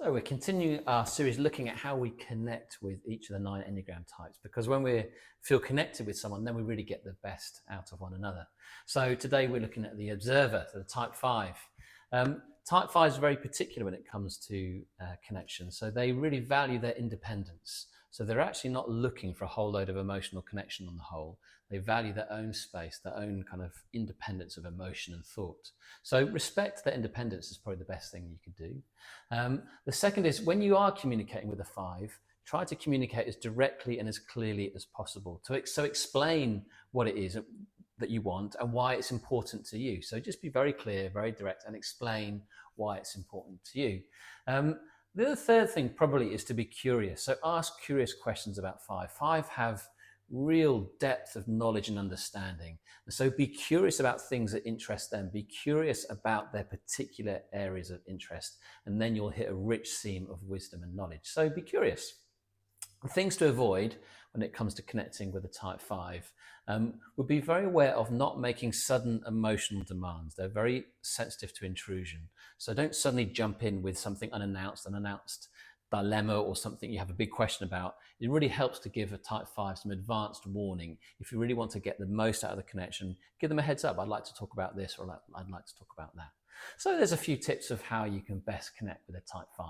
So we're continuing our series looking at how we connect with each of the 9 Enneagram types, because when we feel connected with someone, then we really get the best out of one another. So today we're looking at the observer, so the type 5. Type 5 is very particular when it comes to connection. So they really value their independence. So they're actually not looking for a whole load of emotional connection on the whole. They value their own space, their own kind of independence of emotion and thought. So respect their independence is probably the best thing you could do. The second is, when you are communicating with a 5, try to communicate as directly and as clearly as possible. So explain what it is that you want and why it's important to you. So just be very clear, very direct, and explain why it's important to you. The third thing probably is to be curious. So ask curious questions about 5. 5 have real depth of knowledge and understanding. And so be curious about things that interest them. Be curious about their particular areas of interest, and then you'll hit a rich seam of wisdom and knowledge. So be curious. Things to avoid when it comes to connecting with a type 5 would be very aware of not making sudden emotional demands. They're very sensitive to intrusion. So don't suddenly jump in with something an unannounced dilemma or something you have a big question about. It really helps to give a type 5 some advanced warning. If you really want to get the most out of the connection, give them a heads up. I'd like to talk about this, or I'd like to talk about that. So there's a few tips of how you can best connect with a type 5.